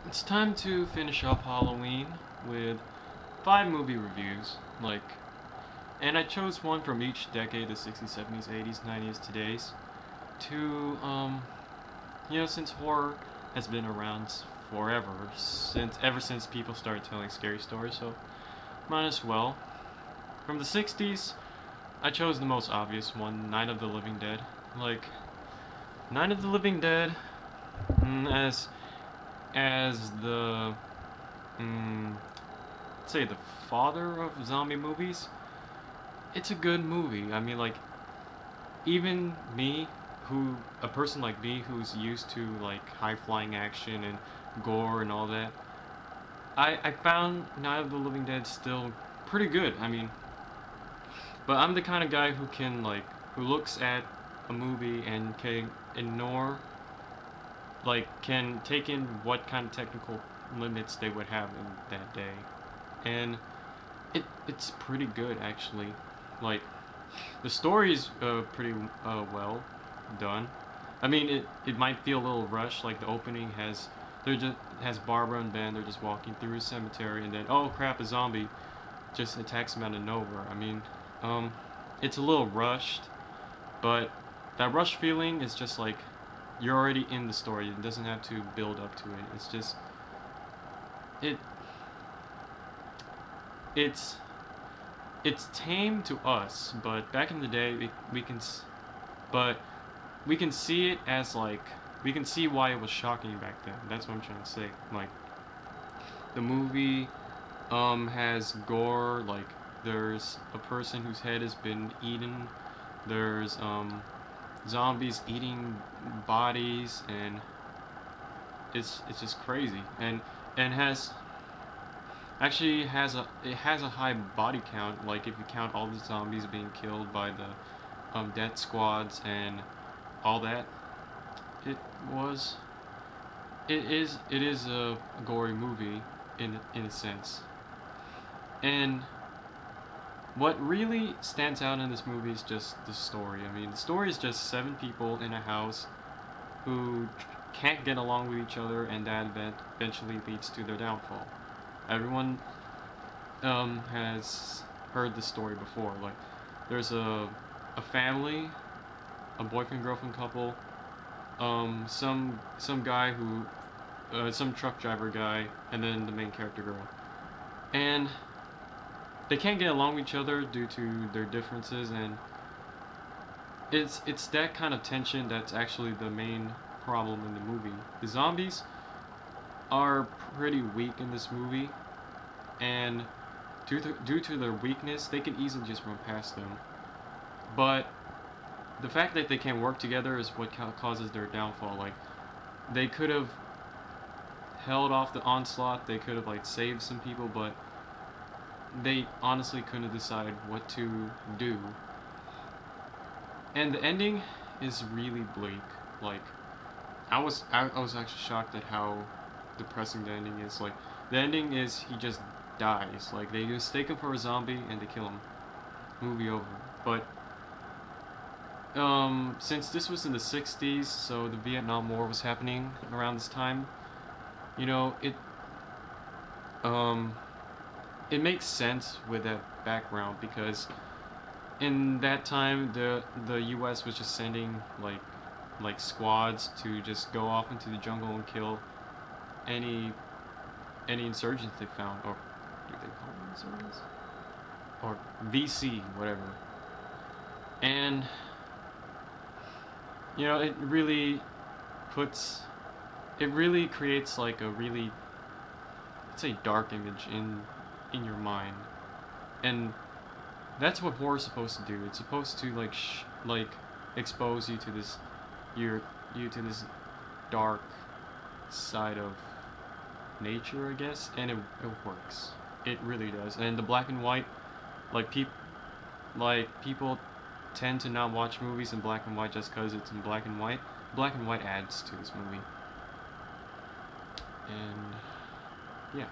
It's time to finish off Halloween with 5 movie reviews. And I chose one from each decade: the 60s, 70s, 80s, 90s, today's. To, since horror has been around forever, ever since people started telling scary stories, so might as well. From the 60s, I chose the most obvious one: Night of the Living Dead. Like, Night of the Living Dead, as the mm, say the father of zombie movies, it's a good movie. I mean, even me, a person like me who's used to high flying action and gore and all that, I found Night of the Living Dead still pretty good. I mean, but I'm the kind of guy who looks at a movie and can ignore, can take in what kind of technical limits they would have in that day, and it's pretty good actually. Like, the story is pretty well done. I mean, it might feel a little rushed. Like, the opening has Barbara and Ben. They're just walking through a cemetery, and then, oh crap, a zombie just attacks them out of nowhere. I mean, um, it's a little rushed, but that rush feeling is just like you're already in the story. It doesn't have to build up to it. It's just it it's it's tame to us, but back in the day, we can but we can see it as we can see why it was shocking back then. That's what I'm trying to say. Like, the movie has gore. Like, there's a person whose head has been eaten. There's zombies eating bodies, and it's just crazy. And has actually has a it has a high body count. Like, if you count all the zombies being killed by the death squads and all that, it was it is a gory movie in a sense. And what really stands out in this movie is just the story. I mean, the story is just 7 people in a house who can't get along with each other, and that eventually leads to their downfall. Everyone has heard the story before. Like, there's a family, a boyfriend girlfriend couple, some guy who some truck driver guy, and then the main character girl, and they can't get along with each other due to their differences. And it's that kind of tension that's actually the main problem in the movie. The zombies are pretty weak in this movie, and due to their weakness, they can easily just run past them. But the fact that they can't work together is what causes their downfall. Like, they could have held off the onslaught, they could have saved some people, but they honestly couldn't decide what to do. And the ending is really bleak. Like, I was actually shocked at how depressing the ending is. Like, the ending is he just dies. Like, they mistake him for a zombie and they kill him. Movie over. But since this was in the 60s, so the Vietnam War was happening around this time, you know, um it makes sense with that background, because in that time the US was just sending squads to just go off into the jungle and kill any insurgents they found. Or do they call them insurgents? Or VC, whatever. And it really puts it really creates like a really, let's say, dark image in your mind. And that's what horror's supposed to do. It's supposed to expose you to this your you to this dark side of nature, I guess, and it works. It really does. And the black and white, like people tend to not watch movies in black and white just because it's in black and white. Black and white adds to this movie. And yeah.